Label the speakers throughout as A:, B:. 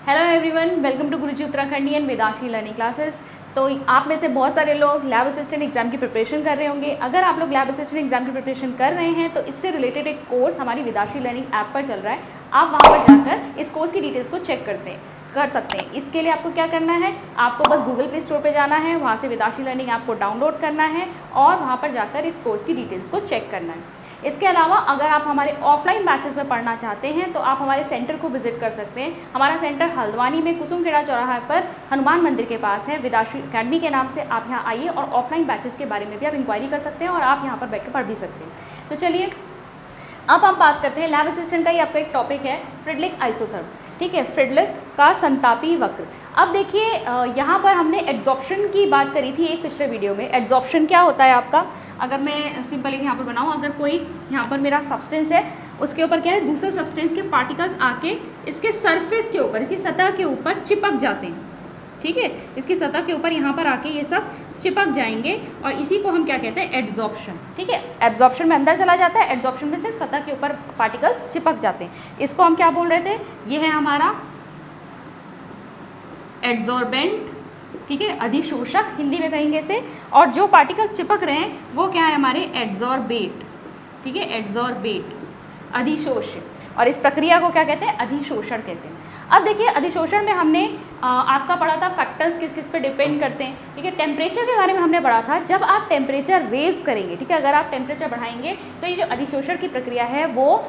A: Hello everyone, welcome to Guruji Uttarakhandian Vedanshi learning classes. तो आप में से बहुत सारे लोग लैब असिस्टेंट एग्जाम की प्रिपरेशन कर रहे होंगे। अगर आप लोग लैब असिस्टेंट एग्जाम की प्रिपरेशन कर रहे हैं तो इससे रिलेटेड एक कोर्स हमारी वेदांशी लर्निंग ऐप पर चल रहा है। आप वहाँ पर जाकर इस कोर्स की डिटेल्स को चेक कर सकते हैं। इसके लिए आपको क्या करना है, आपको बस गूगल प्ले स्टोर पे जाना है, वहाँ से वेदांशी लर्निंग ऐप को डाउनलोड करना है और वहाँ पर जाकर इस कोर्स की डिटेल्स को चेक करना है। इसके अलावा अगर आप हमारे ऑफलाइन बैचेस में पढ़ना चाहते हैं तो आप हमारे सेंटर को विजिट कर सकते हैं। हमारा सेंटर हल्द्वानी में कुसुमखेड़ा चौराहा पर हनुमान मंदिर के पास है। वेदांशी अकेडमी के नाम से आप यहाँ आइए और ऑफलाइन बैचेस के बारे में भी आप इंक्वायरी कर सकते हैं और आप यहाँ पर बैठ कर पढ़ भी सकते हैं। तो चलिए अब हम बात करते हैं लैब असिस्टेंट का ही आपका एक टॉपिक है फ्रिडलिक आइसोथर्म। ठीक है, फ्रिडलिक का संतापी वक्र। अब देखिए यहाँ पर हमने एड्जॉर्प्शन की बात करी थी एक पिछले वीडियो में। एड्जॉर्प्शन क्या होता है आपका, अगर मैं सिंपल यहाँ पर बनाऊँ, अगर कोई यहाँ पर मेरा सब्सटेंस है, उसके ऊपर क्या है, दूसरे सब्सटेंस के पार्टिकल्स आके इसके सरफेस के ऊपर, इसकी सतह के ऊपर चिपक जाते हैं। ठीक है, इसकी सतह के ऊपर यहाँ पर आके ये सब चिपक जाएंगे और इसी को हम क्या कहते हैं, एड्जॉर्प्शन। ठीक है, एब्जॉर्प्शन में अंदर चला जाता है, एड्जॉर्प्शन में सिर्फ सतह के ऊपर पार्टिकल्स चिपक जाते हैं। इसको हम क्या बोल रहे थे, ये है हमारा एड्जॉर्बेंट। ठीक है, अधिशोषक हिंदी में कहेंगे इसे। और जो पार्टिकल्स चिपक रहे हैं वो क्या है, हमारे एड्जॉर्बेट। ठीक है, एड्जॉर्बेट, अधिशोष्य। और इस प्रक्रिया को क्या कहते हैं, अधिशोषण कहते हैं। अब देखिए अधिशोषण में हमने आपका पढ़ा था फैक्टर्स किस किस पे डिपेंड करते हैं। ठीक है, टेम्परेचर के बारे में हमने पढ़ा था। जब आप टेम्परेचर रेज करेंगे, ठीक है, अगर आप टेम्परेचर बढ़ाएंगे तो ये जो अधिशोषण की प्रक्रिया है वो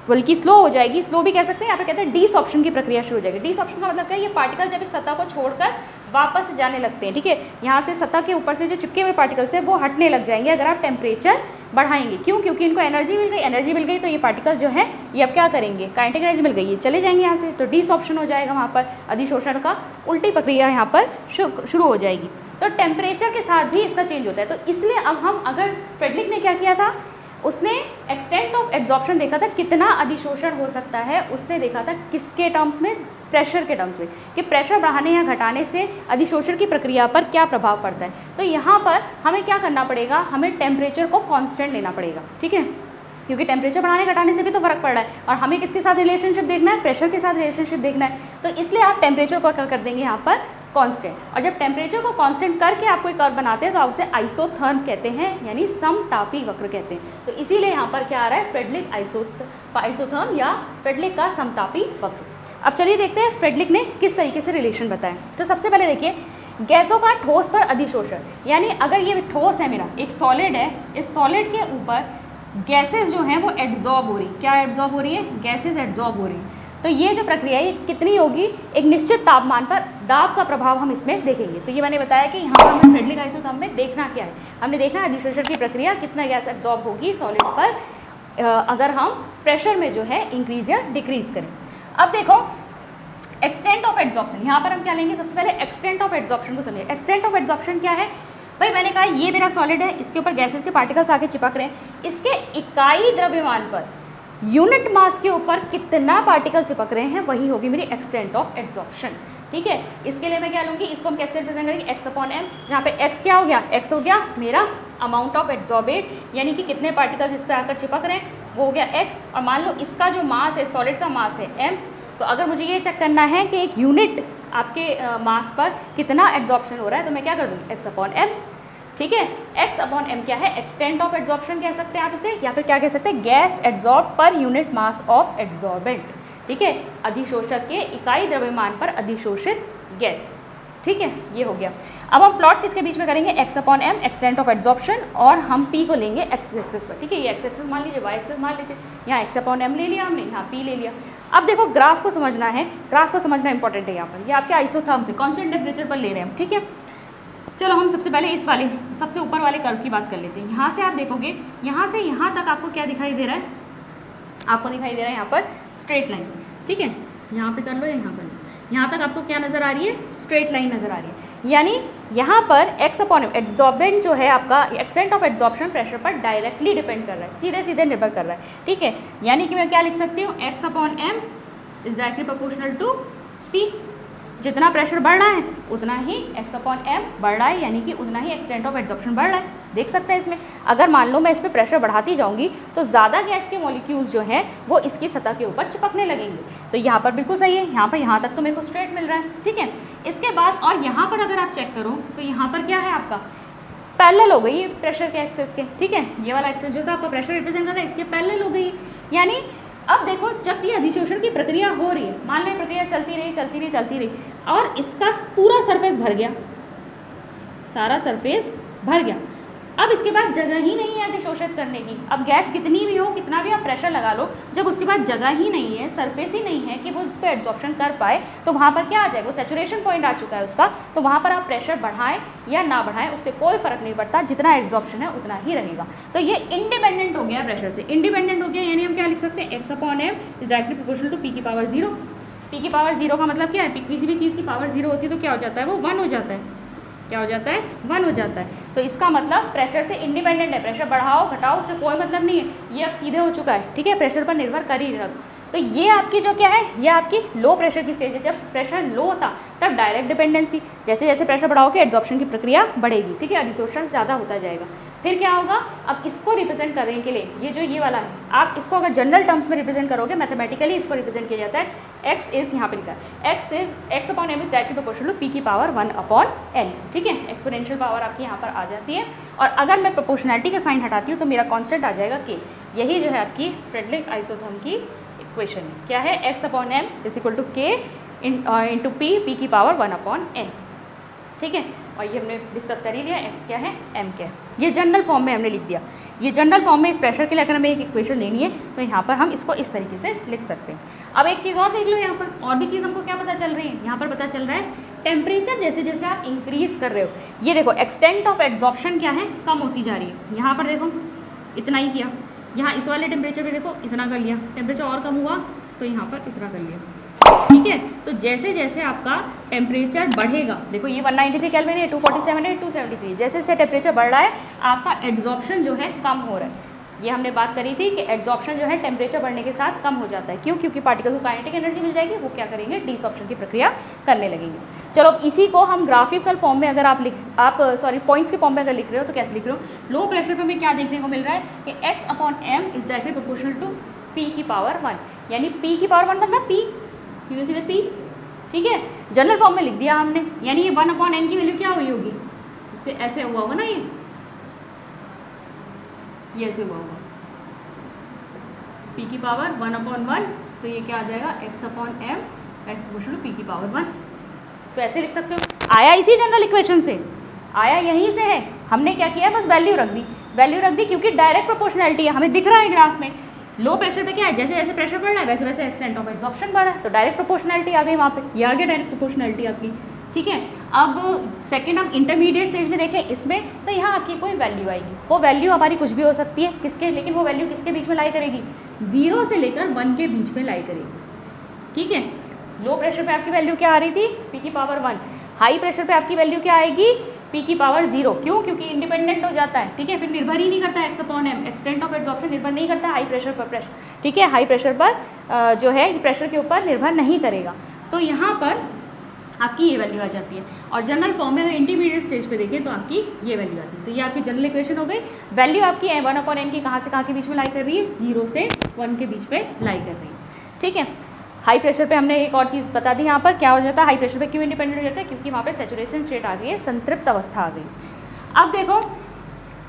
A: बल्कि स्लो हो जाएगी। स्लो भी कह सकते हैं, यहाँ पे कहते हैं डीसॉर्प्शन की प्रक्रिया शुरू हो जाएगी। डीसॉर्प्शन का मतलब क्या है, ये पार्टिकल जब इस सतह को छोड़कर वापस जाने लगते हैं। ठीक है, यहाँ से सतह के ऊपर से जो चिपके हुए पार्टिकल्स हैं वो हटने लग जाएंगे अगर आप टेम्परेचर बढ़ाएंगे। क्यों? क्योंकि इनको एनर्जी मिल गई। एनर्जी मिल गई तो ये पार्टिकल्स जो है ये अब क्या करेंगे, काइनेटिक एनर्जी मिल गई, ये चले जाएंगे यहाँ से, तो डीसॉर्प्शन हो जाएगा। वहाँ पर अधिशोषण का उल्टी प्रक्रिया यहाँ पर शुरू हो जाएगी। तो टेम्परेचर के साथ भी इसका चेंज होता है। तो इसलिए अब हम, अगर फ्रेडलिक ने क्या किया था, उसने एक्सटेंट ऑफ एब्जॉर्प्शन देखा था, कितना अधिशोषण हो सकता है। उसने देखा था किसके टर्म्स में, प्रेशर के टर्म्स में, कि प्रेशर बढ़ाने या घटाने से अधिशोषण की प्रक्रिया पर क्या प्रभाव पड़ता है। तो यहाँ पर हमें क्या करना पड़ेगा, हमें टेम्परेचर को कांस्टेंट लेना पड़ेगा। ठीक है, क्योंकि टेम्परेचर बढ़ाने घटाने से भी तो फर्क पड़ रहा है और हमें किसके साथ रिलेशनशिप देखना है, प्रेशर के साथ रिलेशनशिप देखना है। तो इसलिए आप टेम्परेचर को क्या कर देंगे यहाँ पर, कांस्टेंट। और जब टेम्परेचर को कांस्टेंट करके आप कोई कर्व बनाते हैं तो आप उसे आइसोथर्म कहते हैं, यानी समतापी वक्र कहते हैं। तो इसीलिए यहाँ पर क्या आ रहा है, फ्रेडलिक आइसोथर्म या फ्रेडलिक का समतापी वक्र। अब चलिए देखते हैं फ्रेडलिक ने किस तरीके से रिलेशन बताया। तो सबसे पहले देखिए, गैसों का ठोस पर अधिशोषण, यानी अगर ये ठोस है, मेरा एक सॉलिड है, इस सॉलिड के ऊपर गैसेस जो हैं वो एड्जॉर्ब हो रही। क्या एड्जॉर्ब हो रही है, गैसेस एड्जॉर्ब हो रही है। तो ये जो प्रक्रिया है कितनी होगी, एक निश्चित तापमान पर दाब का प्रभाव हम इसमें देखेंगे। तो ये मैंने बताया कि यहाँ पर हमें फ्रेडलिक आइसोथर्म में देखना क्या है, हमने देखना है अधिशोषण की प्रक्रिया कितना गैस एब्जॉर्ब होगी सॉलिड पर अगर हम प्रेशर में जो है इंक्रीज या डिक्रीज करें। अब देखो एक्सटेंट ऑफ एड्जॉर्प्शन, यहाँ पर हम क्या लेंगे, सबसे पहले एक्सटेंट ऑफ एड्जॉर्प्शन को समझिए। एक्सटेंट ऑफ एड्जॉर्प्शन क्या है भाई, मैंने कहा ये मेरा सॉलिड है, इसके ऊपर गैसेस के पार्टिकल्स आके चिपक रहे हैं, इसके इकाई द्रव्यमान पर यूनिट मास के ऊपर कितना पार्टिकल चिपक रहे हैं, वही होगी मेरी एक्सटेंट ऑफ एड्जॉर्प्शन। ठीक है, इसके लिए मैं क्या लूँगी, इसको हम कैसे रिप्रेजेंट करेंगे, एक्स अपॉन एम, जहाँ पे एक्स क्या हो गया, एक्स हो गया मेरा अमाउंट ऑफ एड्जॉर्बेट, यानी कि कितने पार्टिकल्स इस पर आकर चिपक रहे हैं वो हो गया एक्स। और मान लो इसका जो मास है, सॉलिड का मास है एम। तो अगर मुझे ये चेक करना है कि एक यूनिट आपके मास पर कितना एड्जॉर्प्शन हो रहा है तो मैं क्या कर दूँगी, एक्स अपॉन एम। ठीक है, एक्स अपॉन एम क्या है, एक्सटेंट ऑफ एड्जॉर्प्शन कह सकते हैं आप इसे, या फिर क्या कह सकते हैं, gas adsorb per unit mass of adsorbent. ठीक है, अधिशोषक के इकाई द्रव्यमान पर अधिशोषित गैस। ठीक है, ये हो गया। अब हम प्लॉट किसके बीच में करेंगे, X upon M, extent of adsorption, और हम पी को लेंगे एक्स एक्सिस पर। ठीक है, ये एक्स एक्सिस मान लीजिए, वाई एक्सिस मान लीजिए, यहाँ एक्स अपॉन एम ले लिया हमने, यहाँ पी ले लिया। अब देखो ग्राफ को समझना है, ग्राफ को समझना इंपॉर्टेंट है। यहाँ पर ये आपके आइसोथर्म से कॉन्स्टेंट टेम्परेचर पर ले रहे हैं हम। ठीक है, चलो हम सबसे पहले इस वाले सबसे ऊपर वाले कर्व की बात कर लेते हैं। यहाँ से आप देखोगे, यहाँ से यहाँ तक आपको क्या दिखाई दे रहा है, आपको दिखाई दे रहा है यहाँ पर स्ट्रेट लाइन। ठीक है, यहाँ पे कर लो या यहाँ कर लो, यहाँ तक आपको क्या नज़र आ रही है, स्ट्रेट लाइन नज़र आ रही है। यानी यहाँ पर एक्स अपॉन एम, एड्जॉर्बेंट जो है आपका, एक्सटेंट ऑफ एड्जॉर्प्शन प्रेशर पर डायरेक्टली डिपेंड कर रहा है, सीधे सीधे निर्भर कर रहा है। ठीक है, यानी कि मैं क्या लिख सकती हूँ, X upon M is directly proportional to P. जितना प्रेशर बढ़ रहा है उतना ही x/m बढ़ रहा है, यानी कि उतना ही एक्सटेंट ऑफ एब्जॉर्प्शन बढ़ रहा है। देख सकते हैं इसमें, अगर मान लो मैं इस पर प्रेशर बढ़ाती जाऊंगी तो ज़्यादा गैस के मॉलिक्यूल्स जो हैं वो इसकी सतह के ऊपर चिपकने लगेंगे। तो यहाँ पर बिल्कुल सही है, यहाँ तक तो मेरे को स्ट्रेट मिल रहा है, ठीक है। इसके बाद और यहाँ पर अगर आप चेक करो तो यहाँ पर क्या है आपका पैरेलल हो गई प्रेशर के एक्सेस के, ठीक है। ये वाला एक्सेस जो था आपका प्रेशर रिप्रेजेंट कर रहा है, इसके पैरेलल हो गई। यानी अब देखो जब ये अधिशोषण की प्रक्रिया हो रही है, मान लो प्रक्रिया चलती रही और इसका पूरा सरफेस भर गया, सारा सरफेस भर गया। अब इसके बाद जगह ही नहीं है अधिशोषित करने की। अब गैस कितनी भी हो, कितना भी आप प्रेशर लगा लो, जब उसके बाद जगह ही नहीं है, सरफेस ही नहीं है कि वो उस पर एब्जॉर्प्शन कर पाए, तो वहाँ पर क्या आ जाएगा, वो सैचुरेशन पॉइंट आ चुका है उसका। तो वहाँ पर आप प्रेशर बढ़ाएं या ना बढ़ाएं उससे कोई फर्क नहीं पड़ता, जितना एब्जॉर्प्शन है उतना ही रहेगा। तो ये इंडिपेंडेंट हो गया प्रेशर से, इंडिपेंडेंट हो गया। यानी हम क्या लिख सकते हैं, x/m is directly proportional to p⁻0। p⁻0 का मतलब क्या है, किसी भी चीज़ की पावर 0 होती है तो क्या हो जाता है, वो 1 हो जाता है। क्या हो जाता है, 1 हो जाता है। तो इसका मतलब प्रेशर से इंडिपेंडेंट है, प्रेशर बढ़ाओ घटाओ उससे कोई मतलब नहीं है, ये अब सीधे हो चुका है, ठीक है, प्रेशर पर निर्भर कर ही रहा। तो ये आपकी जो क्या है, ये आपकी लो प्रेशर की स्टेज है। जब प्रेशर लो होता तब डायरेक्ट डिपेंडेंसी, जैसे जैसे प्रेशर बढ़ाओगे एब्जॉर्प्शन की प्रक्रिया बढ़ेगी, ठीक है, अधिशोषण ज़्यादा होता जाएगा। फिर क्या होगा, अब इसको रिप्रेजेंट करने के लिए ये जो ये वाला है, आप इसको अगर जनरल टर्म्स में रिप्रेजेंट करोगे, मैथमेटिकली इसको रिप्रेजेंट किया जाता है। x इज यहाँ पर लिखा है, x/m is directly proportional to p⁻1/n, ठीक है। एक्सपोनेंशियल पावर आपकी यहाँ पर आ जाती है। और अगर मैं प्रोपोर्शनैलिटी का साइन हटाती हूँ तो मेरा कांस्टेंट आ जाएगा k। यही जो है आपकी फ्रेडरिक आइसोथर्म की इक्वेशन है। क्या है, x/m is equal to k into p⁻1/n, ठीक है। और ये हमने डिस्कस कर ही लिया, x क्या है, m क्या है, ये जनरल फॉर्म में हमने लिख दिया। ये जनरल फॉर्म में इस प्रेशर के लिए अगर हमें एक इक्वेशन लेनी है तो यहाँ पर हम इसको इस तरीके से लिख सकते हैं। अब एक चीज़ और देख लो, यहाँ पर और भी चीज़ हमको क्या पता चल रही है, यहाँ पर पता चल रहा है टेम्परेचर जैसे जैसे आप इंक्रीज कर रहे हो, ये देखो एक्सटेंट ऑफ एब्जॉर्प्शन क्या है, कम होती जा रही है। यहाँ पर देखो इतना ही किया, यहाँ इस वाले टेम्परेचर पे देखो इतना कर लिया, टेम्परेचर और कम हुआ तो यहाँ पर इतना कर लिया, ठीक है। तो जैसे जैसे आपका टेम्परेचर बढ़ेगा, देखो ये 193 केल्विन है, 247 है, 273, जैसे जैसे टेम्परेचर बढ़ रहा है आपका एब्जॉर्प्शन जो है कम हो रहा है। ये हमने बात करी थी कि एब्जॉर्प्शन जो है टेम्परेचर बढ़ने के साथ कम हो जाता है। क्यों, क्योंकि पार्टिकल को काइनेटिक एनर्जी मिल जाएगी, वो क्या करेंगे, डिसॉर्प्शन की प्रक्रिया करने लगेंगे। चलो अब इसी को हम ग्राफिकल फॉर्म में अगर आप पॉइंट्स के फॉर्म में अगर लिख रहे हो तो कैसे लिख रहे हो, लो प्रेशर पर हमें क्या देखने को मिल रहा है कि x/m is directly proportional to p⁻1, यानी p⁻1 मतलब p, सीधे सीधे p, ठीक है। जनरल फॉर्म में लिख दिया हमने, यानी ये 1/n की वैल्यू क्या हुई होगी, इससे ऐसे हुआ होगा ना, ये ऐसे हुआ होगा p⁻1/1, तो ये क्या आ जाएगा, x/m प्रोपोर्शनल टू p⁻1। इसको ऐसे लिख सकते हो, आया इसी जनरल इक्वेशन से, आया यहीं से है। हमने क्या किया, बस वैल्यू रख दी क्योंकि डायरेक्ट प्रोपोर्शनैलिटी है, हमें दिख रहा है ग्राफ में। लो प्रेशर पे क्या है, जैसे जैसे प्रेशर बढ़ रहा है वैसे वैसे एक्सटेंट ऑफ एब्जॉर्प्शन बढ़ रहा है, तो डायरेक्ट प्रोपोर्शनैलिटी आ गई वहाँ पे, ये आ गया डायरेक्ट प्रोपोर्शनैलिटी आपकी, ठीक है। अब सेकंड हम इंटरमीडिएट स्टेज में देखें इसमें, तो यहाँ आपकी कोई वैल्यू आएगी, वो वैल्यू हमारी कुछ भी हो सकती है, किसके, लेकिन वो वैल्यू किसके बीच में लाई करेगी, 0 से लेकर 1 के बीच में लाई करेगी, ठीक है। लो प्रेशर पे आपकी वैल्यू क्या आ रही थी, p⁻1। हाई प्रेशर पे आपकी वैल्यू क्या आएगी, p⁻0। क्यों, क्योंकि इंडिपेंडेंट हो जाता है, ठीक है, फिर निर्भर ही नहीं करता x/m, एक्सटेंट ऑफ एब्जॉर्प्शन निर्भर नहीं करता हाई प्रेशर पर, प्रेशर, ठीक है, हाई प्रेशर पर जो है प्रेशर के ऊपर निर्भर नहीं करेगा। तो यहाँ पर आपकी ये वैल्यू आ जाती है। और जनरल फॉर्म में अगर इंटरमीडिएट स्टेज पे देखें तो आपकी ये वैल्यू आती है। तो ये आपकी जनरल इक्वेशन हो गई। वैल्यू आपकी 1/n की कहाँ से कहाँ के बीच में लाई कर रही है, 0 से 1 के बीच में लाई कर रही है, ठीक है। हाई प्रेशर पे हमने एक और चीज़ बता दी, यहाँ पर क्या हो जाता है, हाई प्रेशर पे क्यों इंडिपेंडेंट हो जाता है, क्योंकि वहाँ पे सैचुरेशन स्टेट आ गई है, संतृप्त अवस्था आ गई। अब देखो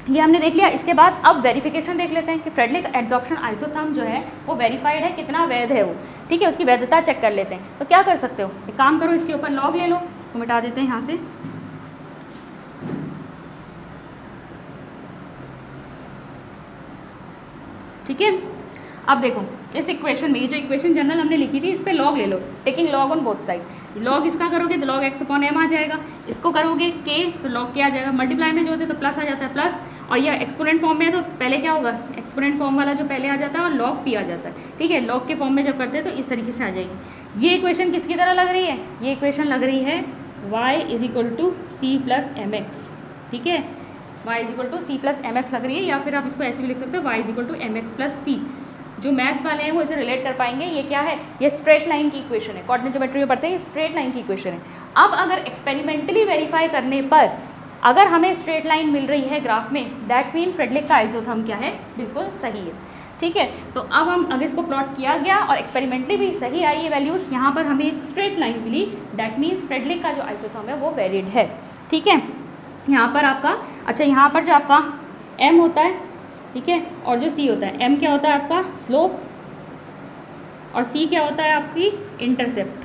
A: ये हमने देख लिया, इसके बाद अब वेरिफिकेशन देख लेते हैं कि फ्रेडरिक एड्सॉर्प्शन आइसोथर्म जो है वो वेरीफाइड है, कितना वैध है वो, ठीक है, उसकी वैधता चेक कर लेते हैं। तो क्या कर सकते हो, एक काम करो, इसके ऊपर लॉग ले लो, इसको मिटा देते हैं यहाँ से, ठीक है। अब देखो इस इक्वेशन में, ये जो इक्वेशन जनरल हमने लिखी थी इस पर लॉग ले लो, taking log on both side. Log इसका करोगे तो लॉग x/m आ जाएगा, इसको करोगे k तो लॉग क्या आ जाएगा, मल्टीप्लाई में जो होते हैं तो प्लस आ जाता है प्लस, और ये एक्सपोनेंट फॉर्म में है तो पहले क्या होगा, एक्सपोनेंट फॉर्म वाला जो पहले आ जाता है और लॉग p आ जाता है, ठीक है। लॉग के फॉर्म में जब करते हैं तो इस तरीके से आ जाएगी। ये इक्वेशन किसकी तरह लग रही है, ये इक्वेशन लग रही है y = c + mx, ठीक है, y = c + mx लग रही है, या फिर आप इसको ऐसे भी लिख सकते हो y = mx + c, जो मैथ्स वाले हैं वो इसे रिलेट कर पाएंगे। ये क्या है, ये स्ट्रेट लाइन की इक्वेशन है, कोऑर्डिनेट ज्योमेट्री में पढ़ते हैं, स्ट्रेट लाइन की इक्वेशन है। अब अगर एक्सपेरिमेंटली वेरीफाई करने पर अगर हमें स्ट्रेट लाइन मिल रही है ग्राफ में, दैट मीन फ्रेडलिक का आइसोथर्म क्या है, बिल्कुल सही है। ठीक है, तो अब हम अगर इसको प्लॉट किया गया और एक्सपेरिमेंटली भी सही आई ये वैल्यूज़, यहाँ पर हमें एक स्ट्रेट लाइन मिली, दैट मीन्स फ्रेडलिक का जो आइसोथर्म है वो वैलिड है। ठीक है, यहाँ पर आपका, अच्छा यहाँ पर जो आपका m होता है, ठीक है, और जो c होता है, m क्या होता है आपका स्लोप और c क्या होता है आपकी इंटरसेप्ट।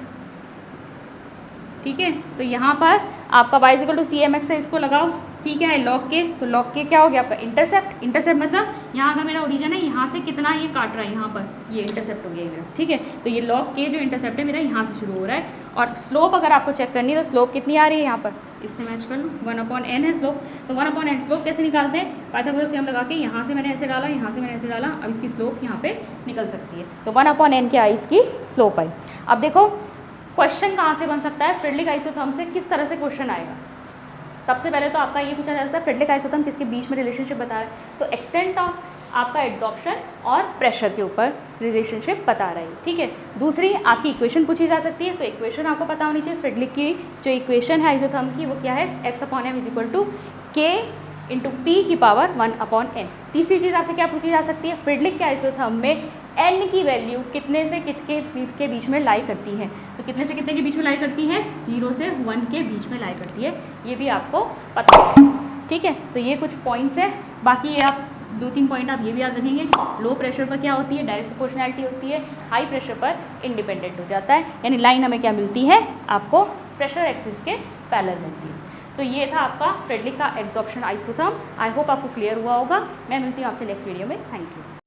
A: ठीक है, तो यहाँ पर आपका y = cmx है, इसको लगाओ, c क्या है log k, तो log k क्या हो गया आपका इंटरसेप्ट। इंटरसेप्ट मतलब यहाँ अगर मेरा ओरिजिन है, यहाँ से कितना ये काट रहा है, यहाँ पर ये इंटरसेप्ट हो गया मेरा। ठीक है, तो ये log k जो इंटरसेप्ट है मेरा यहाँ से शुरू हो रहा है। और स्लोप अगर आपको चेक करनी है तो स्लोप कितनी आ रही है यहाँ पर, इससे मैच कर लूँ, 1/n है स्लोप। तो 1/n स्लोप कैसे निकालते हैं, पाइथागोरस थ्योरम लगा के, यहाँ से मैंने ऐसे डाला, यहाँ से मैंने ऐसे डाला, अब इसकी स्लोप यहाँ पे निकल सकती है। तो 1/n क्या आई, इसकी स्लोप आई। अब देखो क्वेश्चन कहाँ से बन सकता है, फ्रेडलिक आइसोथर्म से किस तरह से क्वेश्चन आएगा। सबसे पहले तो आपका ये पूछा जा सकता है फ्रेडलिक आइसोथर्म किसके बीच में रिलेशनशिप बता रहा है, तो एक्सटेंट ऑफ आपका एड्जॉर्प्शन और प्रेशर के ऊपर रिलेशनशिप बता रहा है। ठीक है, दूसरी आपकी इक्वेशन पूछी जा सकती है, तो इक्वेशन आपको पता होनी चाहिए। फ्रेडलिक की जो इक्वेशन है आइसोथर्म की वो क्या है, x/m = k × p⁴ 1/n। तीसरी चीज़ आपसे क्या पूछी जा सकती है, फ्रेडलिक के आइसोथर्म में n की वैल्यू कितने से कितने के बीच में लाई करती है, तो कितने से कितने के बीच में लाई करती है, 0 से 1 के बीच में लाई करती है, ये भी आपको पता है। ठीक है, तो ये कुछ पॉइंट्स है, बाकी ये आप 2-3 पॉइंट आप ये भी याद रखेंगे। लो प्रेशर पर क्या होती है, डायरेक्ट प्रोपोर्शनैलिटी होती है, हाई प्रेशर पर इंडिपेंडेंट हो जाता है, यानी लाइन हमें क्या मिलती है, आपको प्रेशर एक्सिस के पैरेलल मिलती है। तो ये था आपका फ्रेडलिक का एड्जॉर्प्शन आइसोथर्म। आई होप आपको क्लियर हुआ होगा। मैं मिलती हूँ आपसे नेक्स्ट वीडियो में। Thank you.